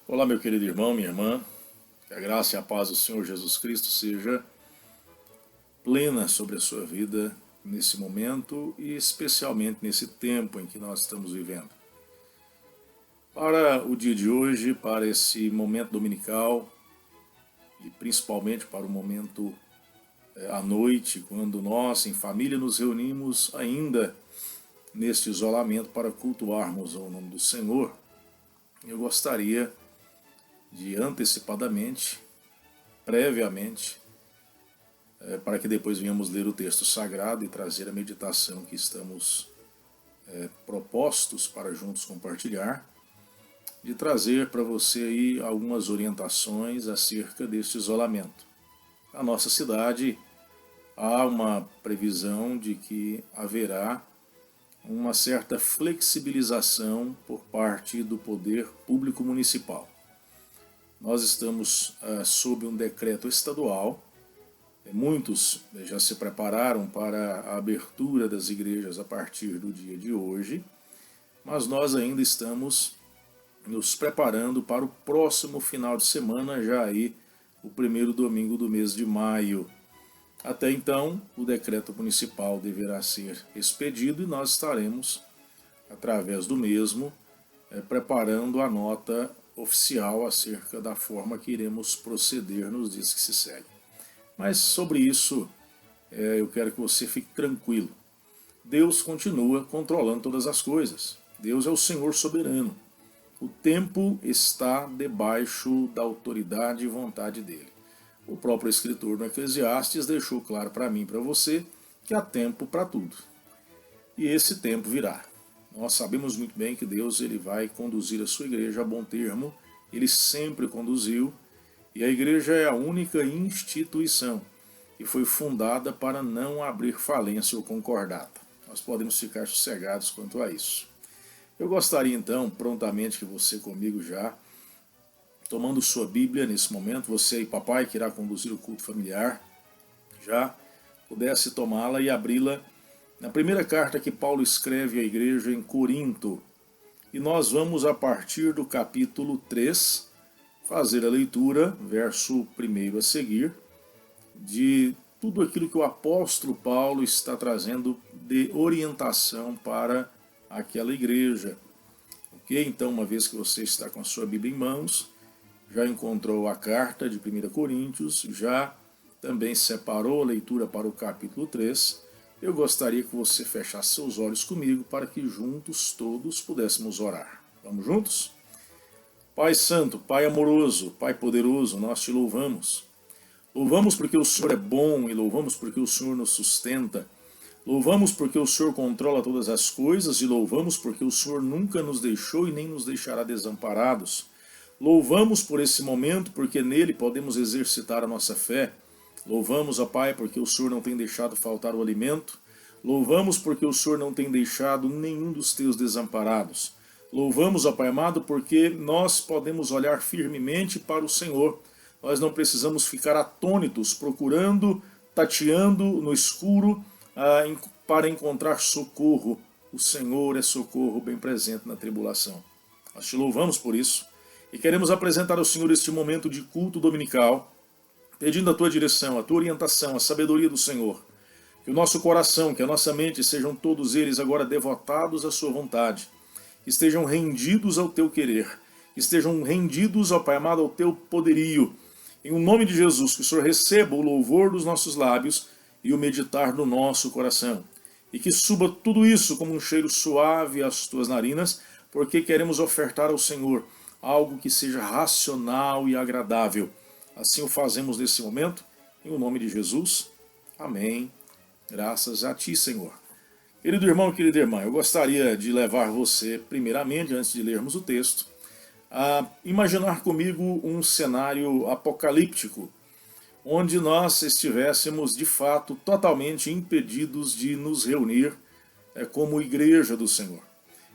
Olá, meu querido irmão, minha irmã, que a graça e a paz do Senhor Jesus Cristo seja plena sobre a sua vida nesse momento e especialmente nesse tempo em que nós estamos vivendo. Para o dia de hoje, para esse momento dominical e principalmente para o momento à noite, quando nós em família nos reunimos ainda neste isolamento para cultuarmos o nome do Senhor, eu gostaria de antecipadamente, previamente, para que depois venhamos ler o texto sagrado e trazer a meditação que estamos propostos para juntos compartilhar, de trazer para você aí algumas orientações acerca deste isolamento. Na nossa cidade há uma previsão de que haverá uma certa flexibilização por parte do poder público municipal. Nós estamos sob um decreto estadual. Muitos já se prepararam para a abertura das igrejas a partir do dia de hoje, mas nós ainda estamos nos preparando para o próximo final de semana, já aí o primeiro domingo do mês de maio. Até então, o decreto municipal deverá ser expedido e nós estaremos, através do mesmo, preparando a nota oficial acerca da forma que iremos proceder nos dias que se seguem. Mas sobre isso, eu quero que você fique tranquilo. Deus continua controlando todas as coisas. Deus é o Senhor soberano. O tempo está debaixo da autoridade e vontade dele. O próprio escritor no Eclesiastes deixou claro para mim e para você que há tempo para tudo. E esse tempo virá. Nós sabemos muito bem que Deus ele vai conduzir a sua igreja a bom termo. Ele sempre conduziu. E a igreja é a única instituição que foi fundada para não abrir falência ou concordata. Nós podemos ficar sossegados quanto a isso. Eu gostaria então, prontamente, que você comigo já, tomando sua Bíblia nesse momento, você e papai que irá conduzir o culto familiar, já pudesse tomá-la e abri-la na primeira carta que Paulo escreve à igreja em Corinto. E nós vamos a partir do capítulo 3, fazer a leitura, verso 1 a seguir, de tudo aquilo que o apóstolo Paulo está trazendo de orientação para aquela igreja. Ok? Então, uma vez que você está com a sua Bíblia em mãos, já encontrou a carta de 1 Coríntios, já também separou a leitura para o capítulo 3, eu gostaria que você fechasse seus olhos comigo para que juntos todos pudéssemos orar. Vamos juntos? Pai Santo, Pai amoroso, Pai poderoso, nós te louvamos. Louvamos porque o Senhor é bom e louvamos porque o Senhor nos sustenta. Louvamos porque o Senhor controla todas as coisas e louvamos porque o Senhor nunca nos deixou e nem nos deixará desamparados. Louvamos por esse momento porque nele podemos exercitar a nossa fé. Louvamos, ó Pai, porque o Senhor não tem deixado faltar o alimento. Louvamos porque o Senhor não tem deixado nenhum dos teus desamparados. Louvamos, ó Pai amado, porque nós podemos olhar firmemente para o Senhor. Nós não precisamos ficar atônitos, procurando, tateando no escuro para encontrar socorro. O Senhor é socorro bem presente na tribulação. Nós te louvamos por isso e queremos apresentar ao Senhor este momento de culto dominical, pedindo a tua direção, a tua orientação, a sabedoria do Senhor. Que o nosso coração, que a nossa mente sejam todos eles agora devotados à sua vontade. Que estejam rendidos ao teu querer, que estejam rendidos, ó Pai amado, ao teu poderio. Em o nome de Jesus, que o Senhor receba o louvor dos nossos lábios e o meditar do nosso coração. E que suba tudo isso como um cheiro suave às tuas narinas, porque queremos ofertar ao Senhor algo que seja racional e agradável. Assim o fazemos nesse momento, em o nome de Jesus. Amém. Graças a ti, Senhor. Querido irmão, querida irmã, eu gostaria de levar você, primeiramente, antes de lermos o texto, a imaginar comigo um cenário apocalíptico, onde nós estivéssemos, de fato, totalmente impedidos de nos reunir como igreja do Senhor.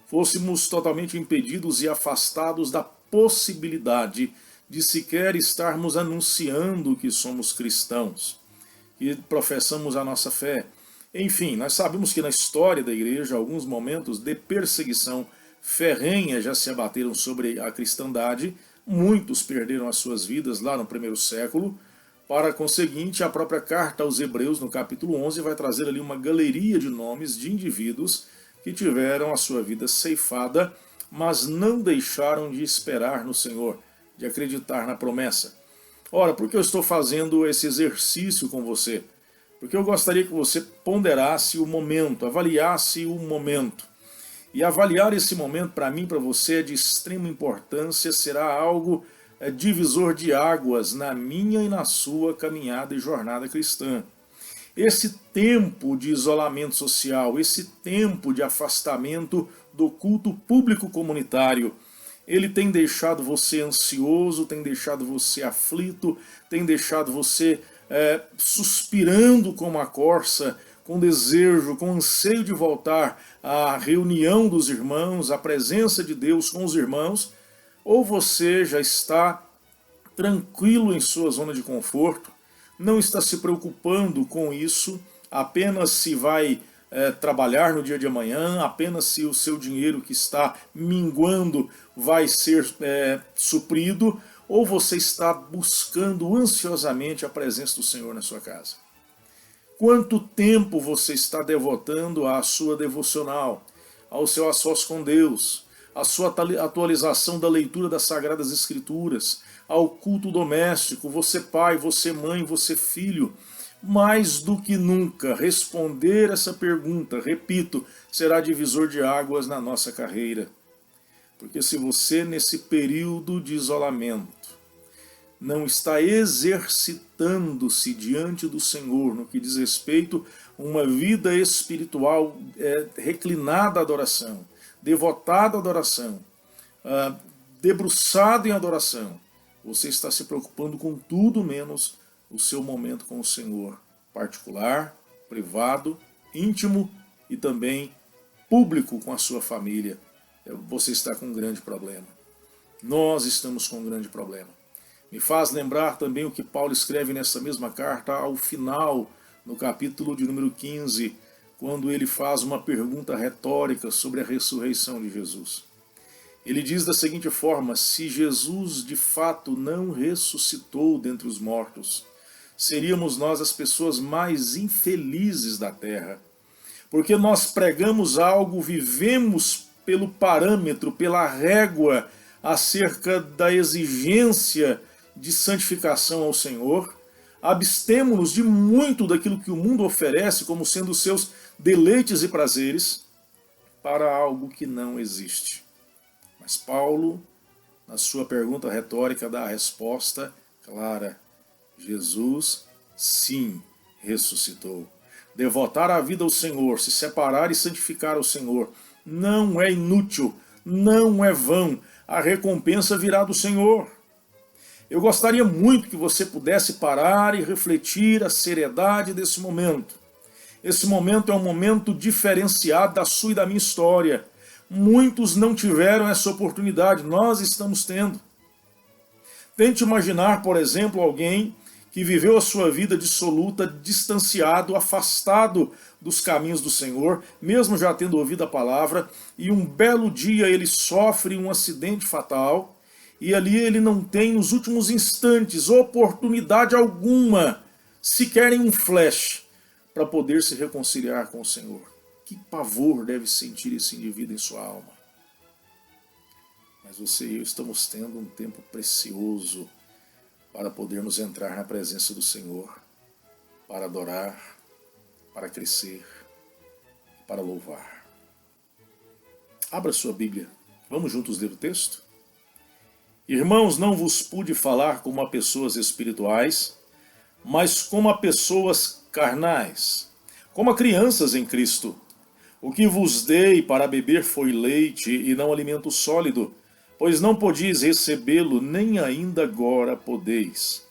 Fôssemos totalmente impedidos e afastados da possibilidade de sequer estarmos anunciando que somos cristãos, que professamos a nossa fé. Enfim, nós sabemos que na história da igreja, alguns momentos de perseguição ferrenha já se abateram sobre a cristandade, muitos perderam as suas vidas lá no primeiro século. Para conseguinte, a própria carta aos Hebreus, no capítulo 11, vai trazer ali uma galeria de nomes de indivíduos que tiveram a sua vida ceifada, mas não deixaram de esperar no Senhor, de acreditar na promessa. Ora, por que eu estou fazendo esse exercício com você? Porque eu gostaria que você ponderasse o momento, avaliasse o momento. E avaliar esse momento, para mim, para você, é de extrema importância, será algo divisor de águas na minha e na sua caminhada e jornada cristã. Esse tempo de isolamento social, esse tempo de afastamento do culto público comunitário, ele tem deixado você ansioso, tem deixado você aflito, tem deixado você suspirando como a corça, com desejo, com anseio de voltar à reunião dos irmãos, à presença de Deus com os irmãos, ou você já está tranquilo em sua zona de conforto, não está se preocupando com isso, apenas se vai trabalhar no dia de amanhã, apenas se o seu dinheiro que está minguando vai ser suprido, ou você está buscando ansiosamente a presença do Senhor na sua casa? Quanto tempo você está devotando à sua devocional, ao seu a sós com Deus, à sua atualização da leitura das Sagradas Escrituras, ao culto doméstico, você pai, você mãe, você filho? Mais do que nunca, responder essa pergunta, repito, será divisor de águas na nossa carreira. Porque se você, nesse período de isolamento, não está exercitando-se diante do Senhor no que diz respeito a uma vida espiritual reclinada à adoração, devotada à adoração, debruçado em adoração, você está se preocupando com tudo menos o seu momento com o Senhor, particular, privado, íntimo e também público com a sua família. Você está com um grande problema. Nós estamos com um grande problema. Me faz lembrar também o que Paulo escreve nessa mesma carta ao final, no capítulo de número 15, quando ele faz uma pergunta retórica sobre a ressurreição de Jesus. Ele diz da seguinte forma: se Jesus de fato não ressuscitou dentre os mortos, seríamos nós as pessoas mais infelizes da terra. Porque nós pregamos algo, vivemos pelo parâmetro, pela régua acerca da exigência de santificação ao Senhor, abstemos-nos de muito daquilo que o mundo oferece como sendo seus deleites e prazeres, para algo que não existe. Mas Paulo, na sua pergunta retórica, dá a resposta clara: Jesus, sim, ressuscitou. Devotar a vida ao Senhor, se separar e santificar ao Senhor, não é inútil, não é vão, a recompensa virá do Senhor. Eu gostaria muito que você pudesse parar e refletir a seriedade desse momento. Esse momento é um momento diferenciado da sua e da minha história. Muitos não tiveram essa oportunidade, nós estamos tendo. Tente imaginar, por exemplo, alguém que viveu a sua vida dissoluta, distanciado, afastado dos caminhos do Senhor, mesmo já tendo ouvido a palavra, e um belo dia ele sofre um acidente fatal, e ali ele não tem, nos últimos instantes, oportunidade alguma, sequer em um flash, para poder se reconciliar com o Senhor. Que pavor deve sentir esse indivíduo em sua alma. Mas você e eu estamos tendo um tempo precioso para podermos entrar na presença do Senhor, para adorar, para crescer, para louvar. Abra sua Bíblia, vamos juntos ler o texto? Irmãos, não vos pude falar como a pessoas espirituais, mas como a pessoas carnais, como a crianças em Cristo. O que vos dei para beber foi leite e não alimento sólido, pois não podíeis recebê-lo, nem ainda agora podeis.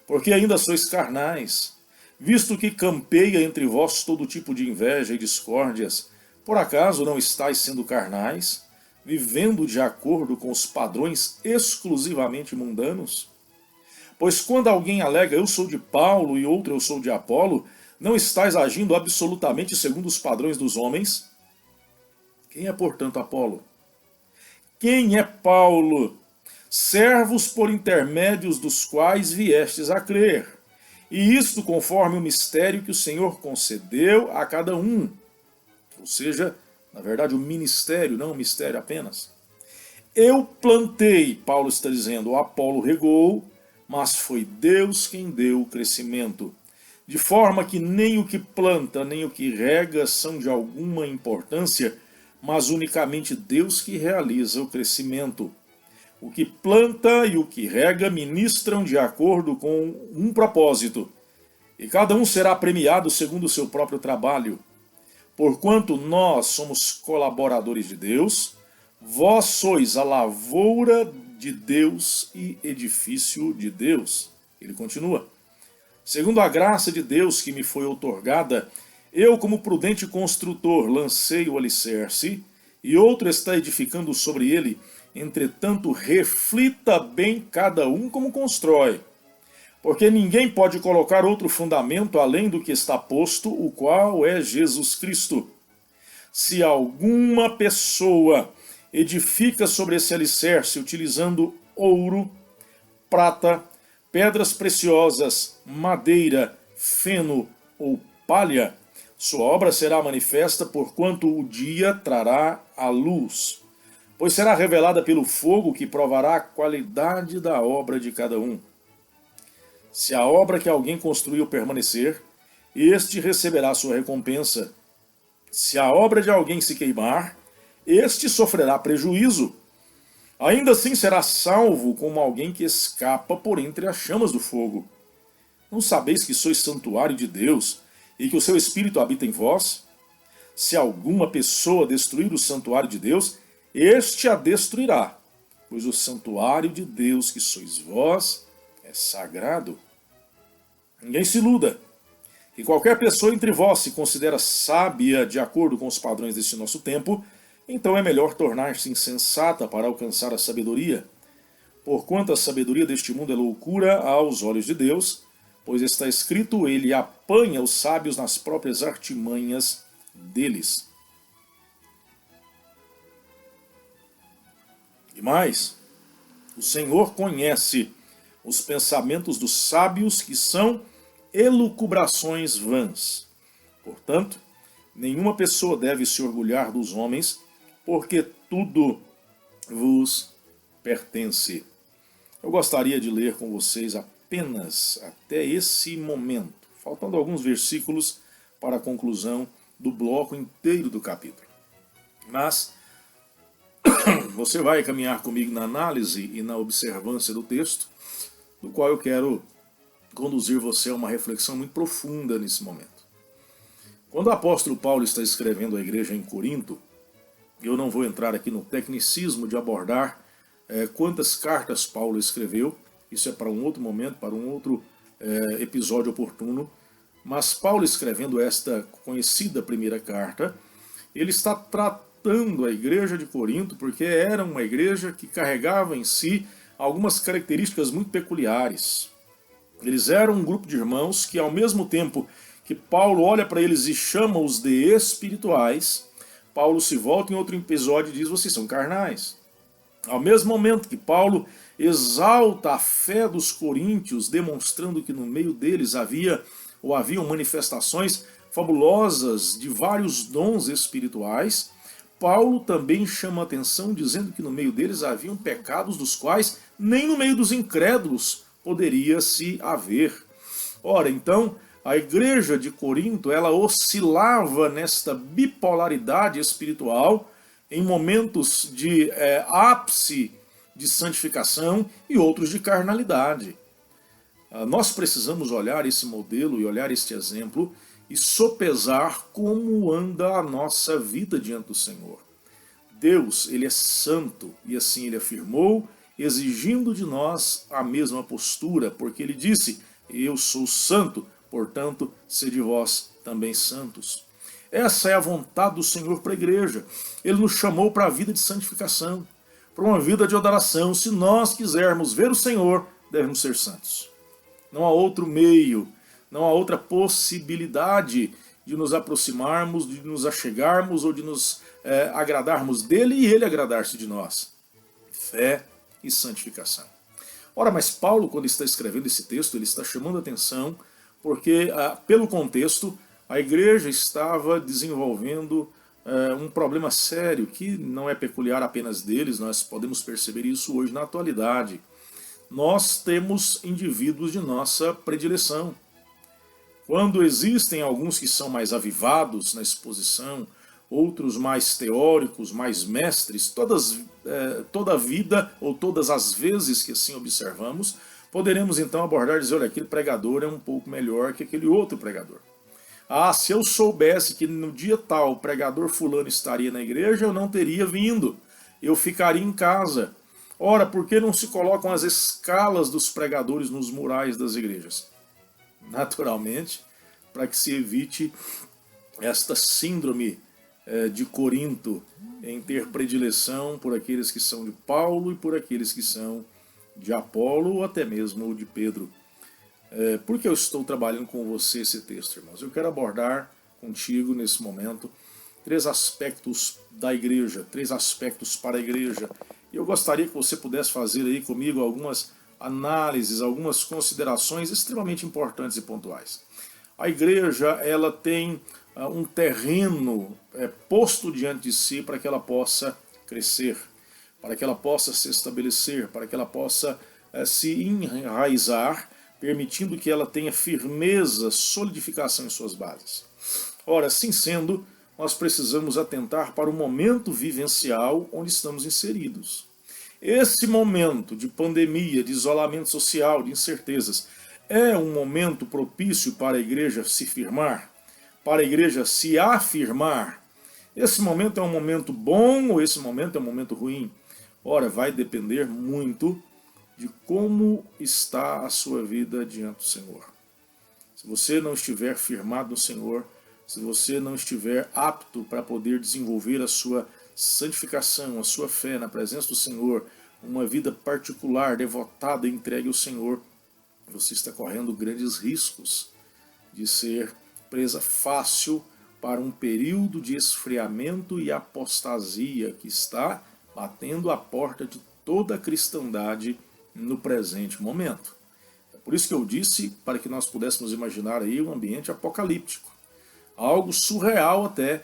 Porque ainda sois carnais, visto que campeia entre vós todo tipo de inveja e discórdias. Por acaso não estáis sendo carnais, vivendo de acordo com os padrões exclusivamente mundanos? Pois quando alguém alega eu sou de Paulo e outro eu sou de Apolo, não estáis agindo absolutamente segundo os padrões dos homens? Quem é, portanto, Apolo? Quem é Paulo? servos por intermédios dos quais viestes a crer. E isto conforme o mistério que o Senhor concedeu a cada um. Ou seja, na verdade, o ministério, não o mistério apenas. Eu plantei, Paulo está dizendo, o Apolo regou, mas foi Deus quem deu o crescimento. De forma que nem o que planta, nem o que rega são de alguma importância, mas unicamente Deus que realiza o crescimento. O que planta e o que rega ministram de acordo com um propósito, e cada um será premiado segundo o seu próprio trabalho. Porquanto nós somos colaboradores de Deus, vós sois a lavoura de Deus e edifício de Deus. Ele continua. Segundo a graça de Deus que me foi outorgada, eu, como prudente construtor, lancei o alicerce, e outro está edificando sobre ele. Entretanto, reflita bem cada um como constrói. Porque ninguém pode colocar outro fundamento além do que está posto, o qual é Jesus Cristo. Se alguma pessoa edifica sobre esse alicerce utilizando ouro, prata, pedras preciosas, madeira, feno ou palha, sua obra será manifesta, porquanto o dia trará a luz. Pois será revelada pelo fogo que provará a qualidade da obra de cada um. Se a obra que alguém construiu permanecer, este receberá sua recompensa. Se a obra de alguém se queimar, este sofrerá prejuízo. Ainda assim será salvo como alguém que escapa por entre as chamas do fogo. Não sabeis que sois santuário de Deus e que o seu Espírito habita em vós? Se alguma pessoa destruir o santuário de Deus, este a destruirá, pois o santuário de Deus que sois vós é sagrado. Ninguém se iluda, que qualquer pessoa entre vós se considera sábia de acordo com os padrões deste nosso tempo, então é melhor tornar-se insensata para alcançar a sabedoria. Porquanto a sabedoria deste mundo é loucura aos olhos de Deus, pois está escrito, ele apanha os sábios nas próprias artimanhas deles. E mais, o Senhor conhece os pensamentos dos sábios, que são elucubrações vãs. Portanto, nenhuma pessoa deve se orgulhar dos homens, porque tudo vos pertence. Eu gostaria de ler com vocês apenas até esse momento, faltando alguns versículos para a conclusão do bloco inteiro do capítulo. Mas você vai caminhar comigo na análise e na observância do texto, do qual eu quero conduzir você a uma reflexão muito profunda nesse momento. Quando o apóstolo Paulo está escrevendo à igreja em Corinto, eu não vou entrar aqui no tecnicismo de abordar quantas cartas Paulo escreveu, isso é para um outro momento, para um outro episódio oportuno, mas Paulo escrevendo esta conhecida primeira carta, ele está tratando a igreja de Corinto, porque era uma igreja que carregava em si algumas características muito peculiares. Eles eram um grupo de irmãos que, ao mesmo tempo que Paulo olha para eles e chama-os de espirituais, Paulo se volta em outro episódio e diz, vocês são carnais. Ao mesmo momento que Paulo exalta a fé dos coríntios, demonstrando que no meio deles haviam manifestações fabulosas de vários dons espirituais, Paulo também chama a atenção dizendo que no meio deles haviam pecados dos quais nem no meio dos incrédulos poderia se haver. Ora, então, a igreja de Corinto, ela oscilava nesta bipolaridade espiritual, em momentos de ápice de santificação e outros de carnalidade. Nós precisamos olhar esse modelo e olhar este exemplo e sopesar como anda a nossa vida diante do Senhor. Deus, ele é santo, e assim ele afirmou, exigindo de nós a mesma postura, porque ele disse, eu sou santo, portanto, sede vós também santos. Essa é a vontade do Senhor para a igreja. Ele nos chamou para a vida de santificação, para uma vida de adoração. Se nós quisermos ver o Senhor, devemos ser santos. Não há outro meio, não há outra possibilidade de nos aproximarmos, de nos achegarmos ou de nos agradarmos dele e ele agradar-se de nós. Fé, e santificação. Ora, mas Paulo, quando está escrevendo esse texto, ele está chamando a atenção porque, pelo contexto, a igreja estava desenvolvendo um problema sério que não é peculiar apenas deles, nós podemos perceber isso hoje na atualidade. Nós temos indivíduos de nossa predileção. Quando existem alguns que são mais avivados na exposição, outros mais teóricos, mais mestres, toda a vida ou todas as vezes que assim observamos, poderemos então abordar e dizer, olha, aquele pregador é um pouco melhor que aquele outro pregador. Ah, se eu soubesse que no dia tal o pregador fulano estaria na igreja, eu não teria vindo, eu ficaria em casa. Ora, por que não se colocam as escalas dos pregadores nos murais das igrejas? Naturalmente, para que se evite esta síndrome de Corinto em ter predileção por aqueles que são de Paulo e por aqueles que são de Apolo ou até mesmo de Pedro. Por que eu estou trabalhando com você esse texto, irmãos? Eu quero abordar contigo nesse momento 3 aspectos da igreja, 3 aspectos para a igreja. E eu gostaria que você pudesse fazer aí comigo algumas análises, algumas considerações extremamente importantes e pontuais. A igreja, ela tem um terreno posto diante de si para que ela possa crescer, para que ela possa se estabelecer, para que ela possa se enraizar, permitindo que ela tenha firmeza, solidificação em suas bases. Ora, assim sendo, nós precisamos atentar para o momento vivencial onde estamos inseridos. Esse momento de pandemia, de isolamento social, de incertezas, é um momento propício para a igreja se firmar, para a igreja se afirmar. Esse momento é um momento bom ou esse momento é um momento ruim? Ora, vai depender muito de como está a sua vida diante do Senhor. Se você não estiver firmado no Senhor, se você não estiver apto para poder desenvolver a sua santificação, a sua fé na presença do Senhor, uma vida particular, devotada e entregue ao Senhor, você está correndo grandes riscos de ser presa fácil para um período de esfriamento e apostasia que está batendo a porta de toda a cristandade no presente momento. É por isso que eu disse, para que nós pudéssemos imaginar aí um ambiente apocalíptico, algo surreal até,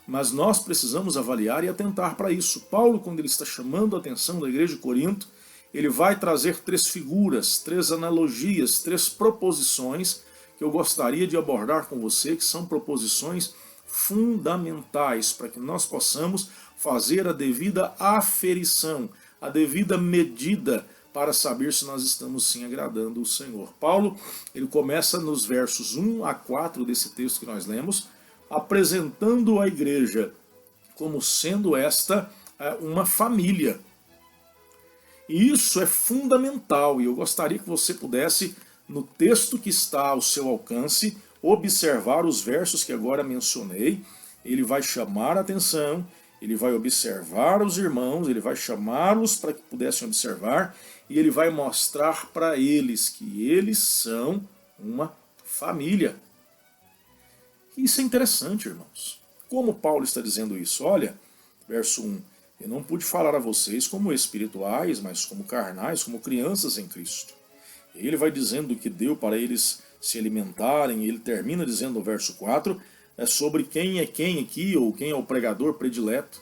mas nós precisamos avaliar e atentar para isso. Paulo, quando ele está chamando a atenção da igreja de Corinto, ele vai trazer 3 figuras, 3 analogias, 3 proposições que eu gostaria de abordar com você, que são proposições fundamentais para que nós possamos fazer a devida aferição, a devida medida para saber se nós estamos sim agradando o Senhor. Paulo, ele começa nos versos 1 a 4 desse texto que nós lemos, apresentando a igreja como sendo esta uma família. E isso é fundamental, e eu gostaria que você pudesse, no texto que está ao seu alcance, observar os versos que agora mencionei. Ele vai chamar a atenção, ele vai observar os irmãos, ele vai chamá-los para que pudessem observar, e ele vai mostrar para eles que eles são uma família. Isso é interessante, irmãos. Como Paulo está dizendo isso? Olha, verso 1. Eu não pude falar a vocês como espirituais, mas como carnais, como crianças em Cristo. E ele vai dizendo que deu para eles se alimentarem, e ele termina dizendo no verso 4, sobre quem é quem aqui, ou quem é o pregador predileto.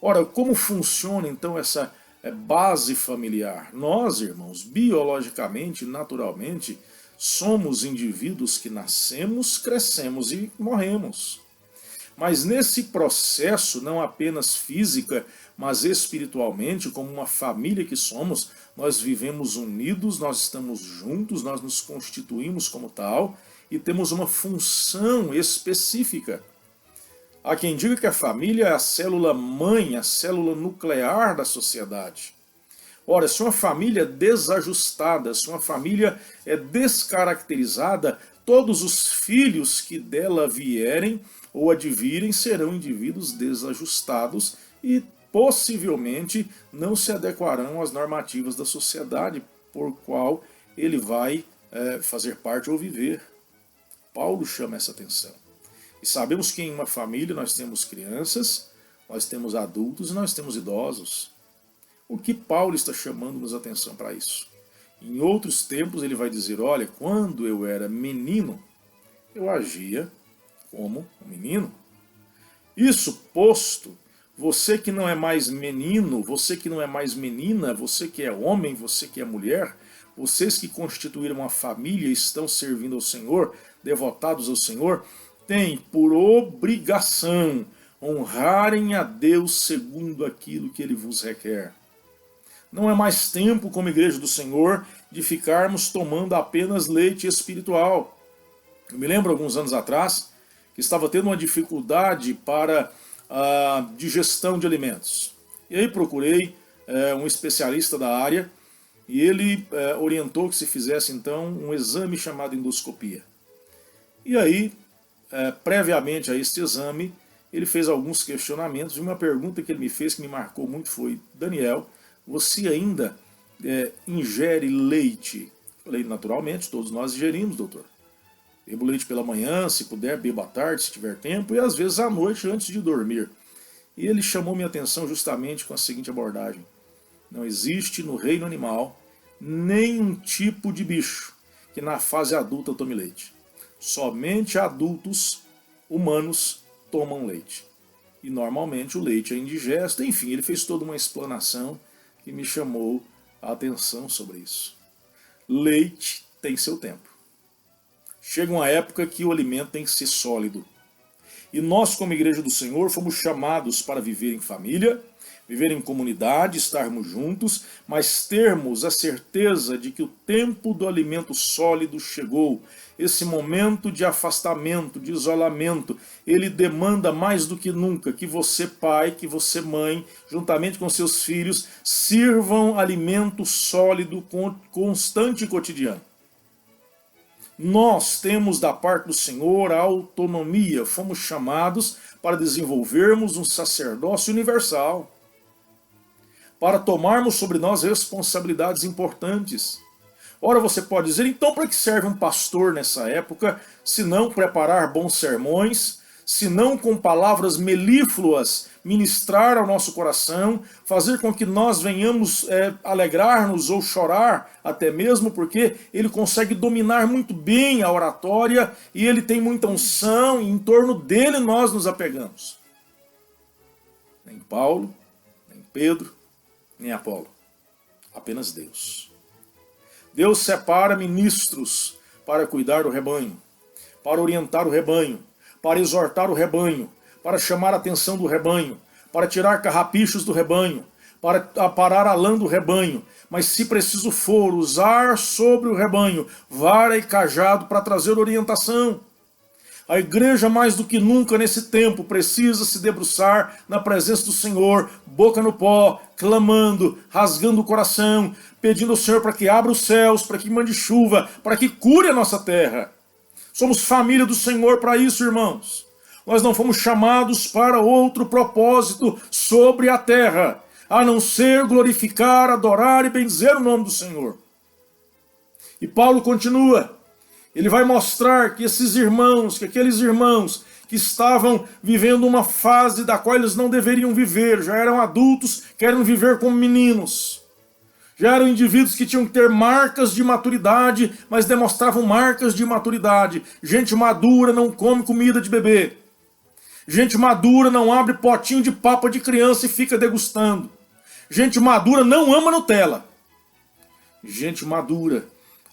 Ora, como funciona então essa base familiar? Nós, irmãos, biologicamente, naturalmente, somos indivíduos que nascemos, crescemos e morremos. Mas nesse processo, não apenas física, mas espiritualmente, como uma família que somos, nós vivemos unidos, nós estamos juntos, nós nos constituímos como tal e temos uma função específica. Há quem diga que a família é a célula mãe, a célula nuclear da sociedade. Ora, se uma família é desajustada, se uma família é descaracterizada, todos os filhos que dela vierem ou advirem serão indivíduos desajustados e possivelmente não se adequarão às normativas da sociedade por qual ele vai fazer parte ou viver. Paulo chama essa atenção. E sabemos que em uma família nós temos crianças, nós temos adultos e nós temos idosos. O que Paulo está chamando-nos a atenção para isso? Em outros tempos ele vai dizer, olha, quando eu era menino, eu agia como um menino. Isso posto, você que não é mais menino, você que não é mais menina, você que é homem, você que é mulher, vocês que constituíram uma família e estão servindo ao Senhor, devotados ao Senhor, têm por obrigação honrarem a Deus segundo aquilo que Ele vos requer. Não é mais tempo, como igreja do Senhor, de ficarmos tomando apenas leite espiritual. Eu me lembro, alguns anos atrás, que estava tendo uma dificuldade para a digestão de alimentos. E aí procurei um especialista da área e ele orientou que se fizesse então um exame chamado endoscopia. E aí, previamente a este exame, ele fez alguns questionamentos e uma pergunta que ele me fez que me marcou muito foi: Daniel, você ainda ingere leite? Falei, naturalmente, todos nós ingerimos, doutor. Bebo leite pela manhã, se puder, bebo à tarde, se tiver tempo, e às vezes à noite, antes de dormir. E ele chamou minha atenção justamente com a seguinte abordagem: não existe no reino animal nenhum tipo de bicho que na fase adulta tome leite. Somente adultos humanos tomam leite. E normalmente o leite é indigesto. Enfim, ele fez toda uma explanação que me chamou a atenção sobre isso. Leite tem seu tempo. Chega uma época que o alimento tem que ser sólido. E nós, como Igreja do Senhor, fomos chamados para viver em família, viver em comunidade, estarmos juntos, mas termos a certeza de que o tempo do alimento sólido chegou. Esse momento de afastamento, de isolamento, ele demanda mais do que nunca que você, pai, que você, mãe, juntamente com seus filhos, sirvam alimento sólido, constante e cotidiano. Nós temos da parte do Senhor a autonomia, fomos chamados para desenvolvermos um sacerdócio universal, para tomarmos sobre nós responsabilidades importantes. Ora, você pode dizer, então para que serve um pastor nessa época, se não preparar bons sermões, se não com palavras melífluas ministrar ao nosso coração, fazer com que nós venhamos alegrar-nos ou chorar, até mesmo porque ele consegue dominar muito bem a oratória e ele tem muita unção e em torno dele nós nos apegamos. Nem Paulo, nem Pedro, nem Apolo, apenas Deus. Deus separa ministros para cuidar do rebanho, para orientar o rebanho, para exortar o rebanho, para chamar a atenção do rebanho, para tirar carrapichos do rebanho, para aparar a lã do rebanho, mas se preciso for, usar sobre o rebanho vara e cajado para trazer orientação. A igreja, mais do que nunca nesse tempo, precisa se debruçar na presença do Senhor, boca no pó, clamando, rasgando o coração, pedindo ao Senhor para que abra os céus, para que mande chuva, para que cure a nossa terra. Somos família do Senhor para isso, irmãos. Nós não fomos chamados para outro propósito sobre a terra, a não ser glorificar, adorar e bendizer o nome do Senhor. E Paulo continua. Ele vai mostrar que esses irmãos, que aqueles irmãos que estavam vivendo uma fase da qual eles não deveriam viver, já eram adultos, querem viver como meninos. Já eram indivíduos que tinham que ter marcas de maturidade, mas demonstravam marcas de imaturidade. Gente madura não come comida de bebê. Gente madura não abre potinho de papa de criança e fica degustando. Gente madura não ama Nutella. Gente madura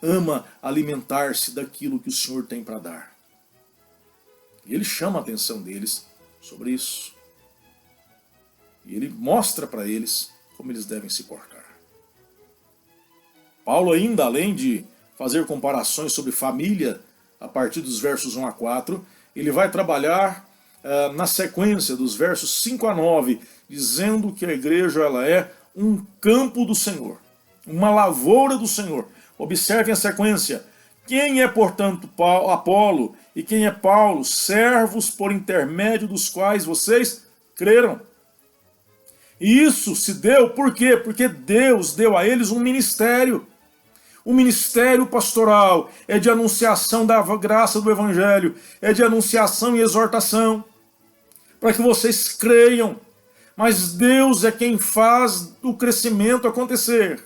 ama alimentar-se daquilo que o Senhor tem para dar. E ele chama a atenção deles sobre isso. E ele mostra para eles como eles devem se portar. Paulo ainda, além de fazer comparações sobre família, a partir dos versos 1 a 4, ele vai trabalhar na sequência dos versos 5 a 9, dizendo que a igreja ela é um campo do Senhor, uma lavoura do Senhor. Observem a sequência. Quem é, portanto, Apolo e quem é Paulo? Servos por intermédio dos quais vocês creram. E isso se deu por quê? Porque Deus deu a eles um ministério. O ministério pastoral é de anunciação da graça do Evangelho, é de anunciação e exortação, para que vocês creiam. Mas Deus é quem faz o crescimento acontecer.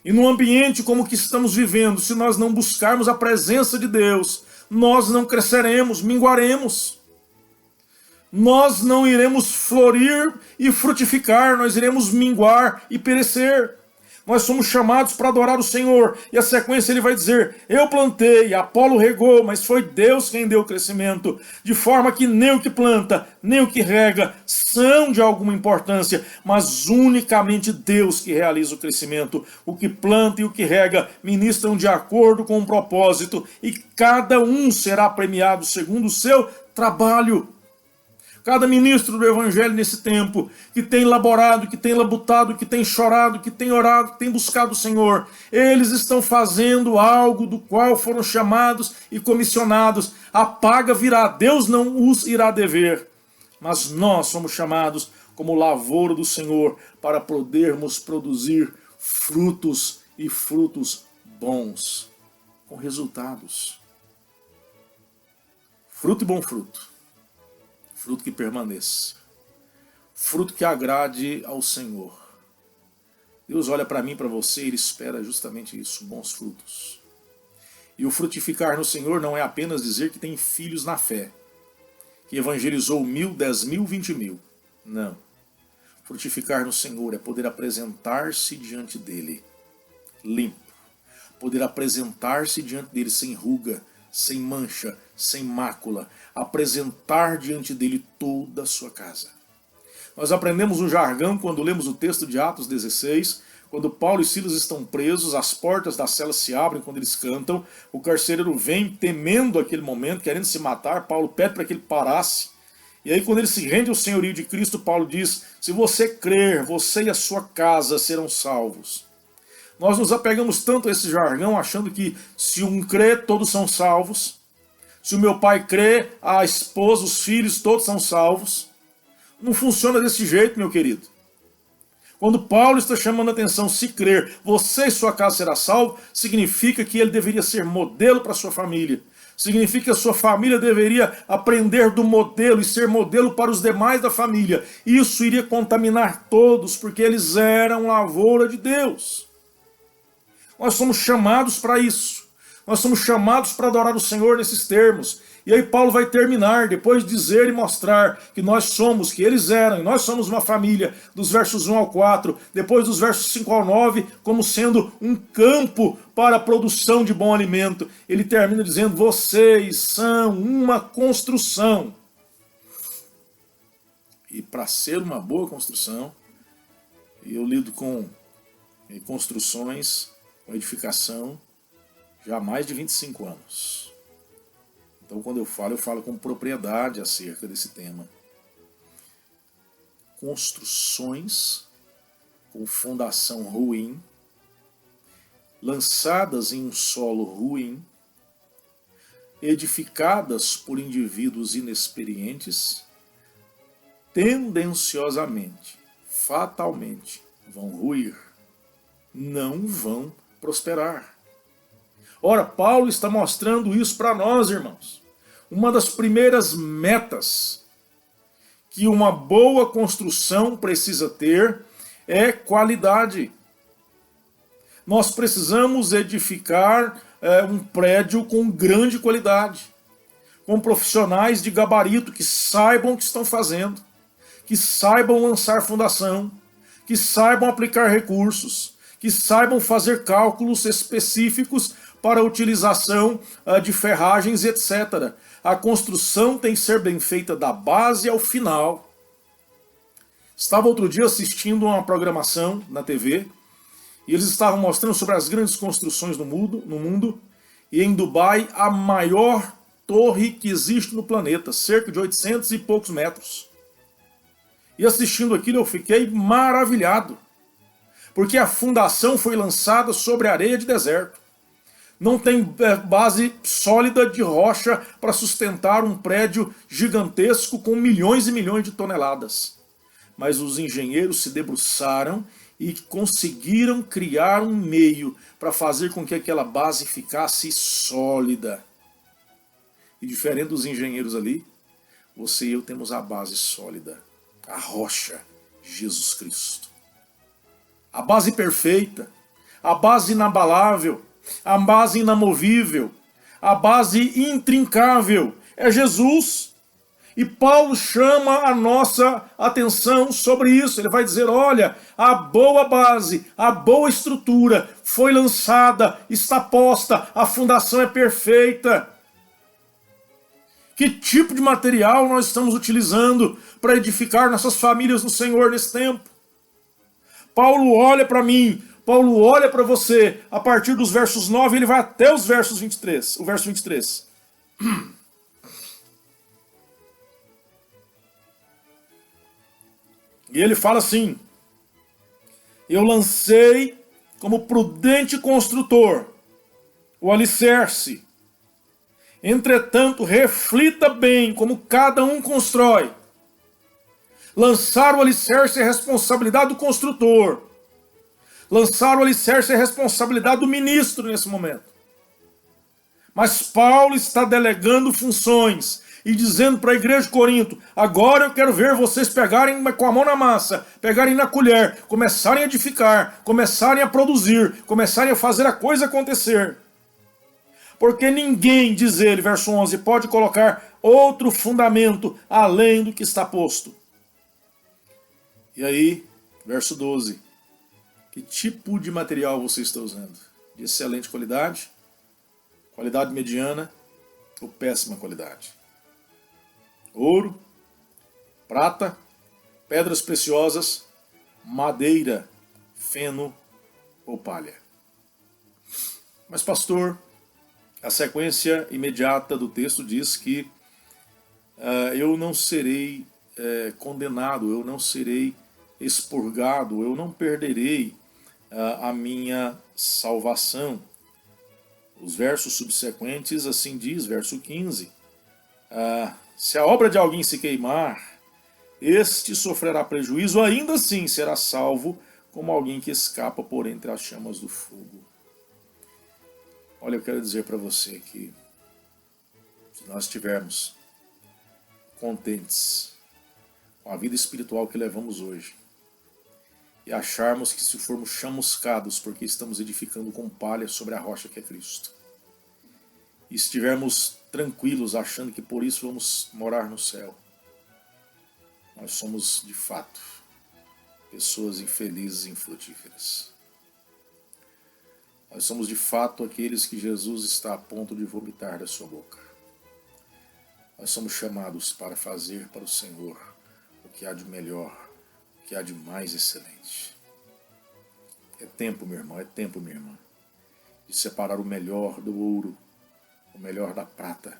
E num ambiente como o que estamos vivendo, se nós não buscarmos a presença de Deus, nós não cresceremos, minguaremos. Nós não iremos florir e frutificar, nós iremos minguar e perecer. Nós somos chamados para adorar o Senhor. E a sequência ele vai dizer, eu plantei, Apolo regou, mas foi Deus quem deu o crescimento. De forma que nem o que planta, nem o que rega são de alguma importância, mas unicamente Deus que realiza o crescimento. O que planta e o que rega ministram de acordo com o propósito, e cada um será premiado segundo o seu trabalho. Cada ministro do Evangelho nesse tempo, que tem laborado, que tem labutado, que tem chorado, que tem orado, que tem buscado o Senhor, eles estão fazendo algo do qual foram chamados e comissionados. A paga virá, Deus não os irá dever, mas nós somos chamados como lavoura do Senhor para podermos produzir frutos e frutos bons, com resultados. Fruto e bom fruto. Fruto que permaneça. Fruto que agrade ao Senhor. Deus olha para mim, para você, Ele espera justamente isso, bons frutos. E o frutificar no Senhor não é apenas dizer que tem filhos na fé, que evangelizou 1000, 10.000, 20.000. Não. Frutificar no Senhor é poder apresentar-se diante dEle, limpo. Poder apresentar-se diante dEle sem ruga, sem mancha, sem mácula, apresentar diante dele toda a sua casa. Nós aprendemos um jargão quando lemos o texto de Atos 16, quando Paulo e Silas estão presos, as portas da cela se abrem quando eles cantam, o carcereiro vem temendo aquele momento, querendo se matar, Paulo pede para que ele parasse, e aí quando ele se rende ao senhorio de Cristo, Paulo diz, se você crer, você e a sua casa serão salvos. Nós nos apegamos tanto a esse jargão, achando que se um crê, todos são salvos. Se o meu pai crê, a esposa, os filhos, todos são salvos. Não funciona desse jeito, meu querido. Quando Paulo está chamando a atenção, se crer, você e sua casa será salvo, significa que ele deveria ser modelo para a sua família. Significa que a sua família deveria aprender do modelo e ser modelo para os demais da família. Isso iria contaminar todos, porque eles eram lavoura de Deus. Nós somos chamados para isso. Nós somos chamados para adorar o Senhor nesses termos. E aí Paulo vai terminar, depois de dizer e mostrar que nós somos, que eles eram, e nós somos uma família, dos versos 1 ao 4, depois dos versos 5 ao 9, como sendo um campo para a produção de bom alimento. Ele termina dizendo, vocês são uma construção. E para ser uma boa construção, eu lido com construções, com edificação, já há mais de 25 anos. Então quando eu falo com propriedade acerca desse tema. Construções com fundação ruim, lançadas em um solo ruim, edificadas por indivíduos inexperientes, tendenciosamente, fatalmente, vão ruir, não vão prosperar. Ora, Paulo está mostrando isso para nós, irmãos. Uma das primeiras metas que uma boa construção precisa ter é qualidade. Nós precisamos edificar um prédio com grande qualidade, com profissionais de gabarito que saibam o que estão fazendo, que saibam lançar fundação, que saibam aplicar recursos, que saibam fazer cálculos específicos para a utilização de ferragens, etc. A construção tem que ser bem feita da base ao final. Estava outro dia assistindo uma programação na TV, e eles estavam mostrando sobre as grandes construções no mundo, e em Dubai a maior torre que existe no planeta, cerca de 800 e poucos metros. E assistindo aquilo eu fiquei maravilhado, porque a fundação foi lançada sobre areia de deserto. Não tem base sólida de rocha para sustentar um prédio gigantesco com milhões e milhões de toneladas. Mas os engenheiros se debruçaram e conseguiram criar um meio para fazer com que aquela base ficasse sólida. E diferente dos engenheiros ali, você e eu temos a base sólida, A rocha, Jesus Cristo. A base perfeita, a base inabalável, a base inamovível, a base intrincável é Jesus. E Paulo chama a nossa atenção sobre isso. Ele vai dizer, olha, a boa base, a boa estrutura foi lançada, está posta, a fundação é perfeita. Que tipo de material nós estamos utilizando para edificar nossas famílias no Senhor nesse tempo? Paulo olha para mim, Paulo olha para você, a partir dos versos 9, ele vai até os versos 23, o verso 23. E ele fala assim, eu lancei como prudente construtor o alicerce. Entretanto, reflita bem como cada um constrói. Lançar o alicerce é responsabilidade do construtor. Lançar o alicerce é responsabilidade do ministro nesse momento. Mas Paulo está delegando funções e dizendo para a igreja de Corinto, agora eu quero ver vocês pegarem com a mão na massa, pegarem na colher, começarem a edificar, começarem a produzir, começarem a fazer a coisa acontecer. Porque ninguém, diz ele, verso 11, pode colocar outro fundamento além do que está posto. E aí, verso 12, que tipo de material você está usando? De excelente qualidade, qualidade mediana ou péssima qualidade? Ouro, prata, pedras preciosas, madeira, feno ou palha. Mas pastor, a sequência imediata do texto diz que eu não serei condenado, eu não serei expurgado, eu não perderei a minha salvação. Os versos subsequentes assim diz, verso 15, se a obra de alguém se queimar, este sofrerá prejuízo, ainda assim será salvo, como alguém que escapa por entre as chamas do fogo. Olha, eu quero dizer para você que se nós estivermos contentes com a vida espiritual que levamos hoje e acharmos que se formos chamuscados porque estamos edificando com palha sobre a rocha que é Cristo, e estivermos tranquilos achando que por isso vamos morar no céu, nós somos de fato pessoas infelizes e infrutíferas. Nós somos de fato aqueles que Jesus está a ponto de vomitar da sua boca. Nós somos chamados para fazer para o Senhor o que há de melhor, o que há de mais excelente. É tempo, meu irmão, é tempo, minha irmã, de separar o melhor do ouro, o melhor da prata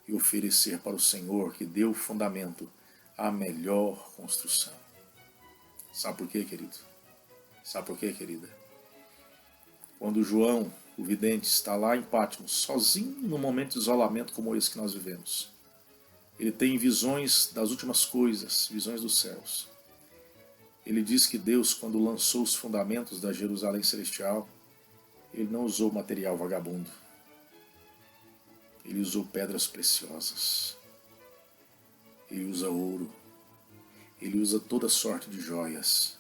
e oferecer para o Senhor que deu o fundamento a melhor construção. Sabe por quê, querido? Sabe por quê, querida? Quando João, o vidente, está lá em Patmos, sozinho num momento de isolamento como esse que nós vivemos, ele tem visões das últimas coisas, visões dos céus. Ele diz que Deus, quando lançou os fundamentos da Jerusalém Celestial, ele não usou material vagabundo. Ele usou pedras preciosas. Ele usa ouro. Ele usa toda sorte de joias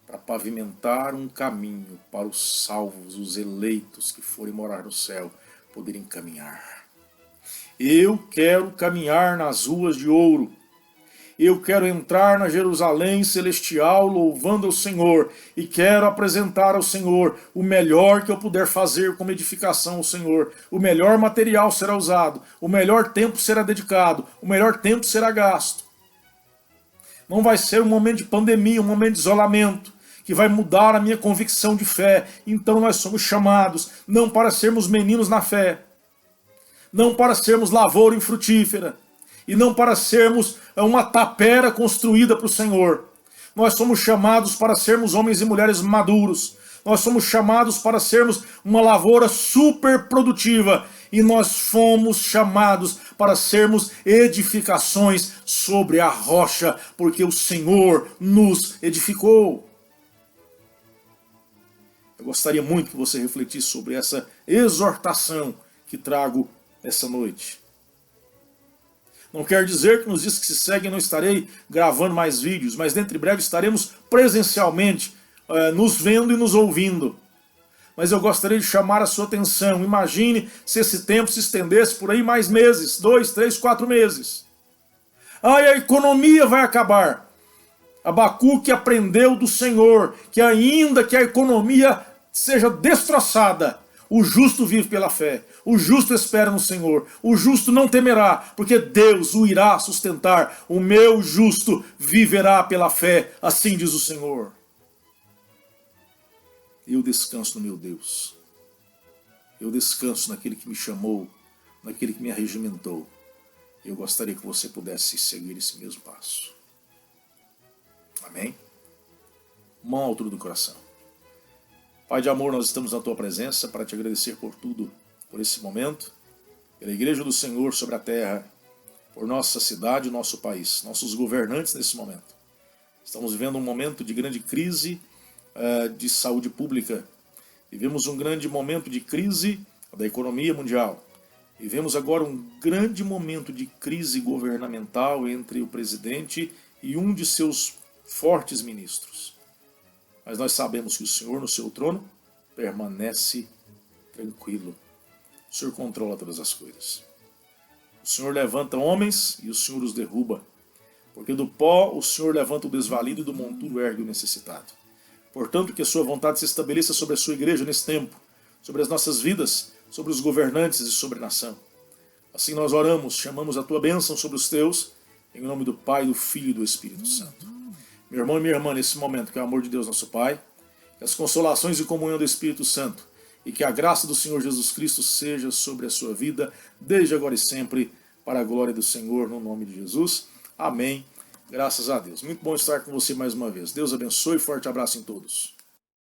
para pavimentar um caminho para os salvos, os eleitos que forem morar no céu, poderem caminhar. Eu quero caminhar nas ruas de ouro. Eu quero entrar na Jerusalém Celestial louvando ao Senhor e quero apresentar ao Senhor o melhor que eu puder fazer como edificação ao Senhor. O melhor material será usado, o melhor tempo será dedicado, o melhor tempo será gasto. Não vai ser um momento de pandemia, um momento de isolamento, que vai mudar a minha convicção de fé. Então nós somos chamados não para sermos meninos na fé, não para sermos lavoura infrutífera, e não para sermos uma tapera construída para o Senhor. Nós somos chamados para sermos homens e mulheres maduros. Nós somos chamados para sermos uma lavoura super produtiva. E nós fomos chamados para sermos edificações sobre a rocha, porque o Senhor nos edificou. Eu gostaria muito que você refletisse sobre essa exortação que trago essa noite. Não quer dizer que nos dias que se seguem não estarei gravando mais vídeos, mas dentro de breve estaremos presencialmente nos vendo e nos ouvindo. Mas eu gostaria de chamar a sua atenção. Imagine se esse tempo se estendesse por aí mais meses, 2, 3, 4 meses. E a economia vai acabar. Abacuque aprendeu do Senhor que ainda que a economia seja destroçada, o justo vive pela fé, o justo espera no Senhor, o justo não temerá, porque Deus o irá sustentar, o meu justo viverá pela fé, assim diz o Senhor. Eu descanso no meu Deus, eu descanso naquele que me chamou, naquele que me arregimentou. Eu gostaria que você pudesse seguir esse mesmo passo. Amém? Mão à altura do coração. Pai de amor, nós estamos na Tua presença para te agradecer por tudo, por esse momento, pela Igreja do Senhor sobre a terra, por nossa cidade e nosso país, nossos governantes nesse momento. Estamos vivendo um momento de grande crise de saúde pública. Vivemos um grande momento de crise da economia mundial. Vivemos agora um grande momento de crise governamental entre o presidente e um de seus fortes ministros. Mas nós sabemos que o Senhor no seu trono permanece tranquilo. O Senhor controla todas as coisas. O Senhor levanta homens e o Senhor os derruba. Porque do pó o Senhor levanta o desvalido e do monturo ergue o necessitado. Portanto, que a sua vontade se estabeleça sobre a sua igreja nesse tempo, sobre as nossas vidas, sobre os governantes e sobre a nação. Assim nós oramos, chamamos a tua bênção sobre os teus, em nome do Pai, do Filho e do Espírito Santo. Meu irmão e minha irmã, nesse momento, que é o amor de Deus nosso Pai, que as consolações e comunhão do Espírito Santo e que a graça do Senhor Jesus Cristo seja sobre a sua vida, desde agora e sempre, para a glória do Senhor, no nome de Jesus. Amém. Graças a Deus. Muito bom estar com você mais uma vez. Deus abençoe e forte abraço em todos.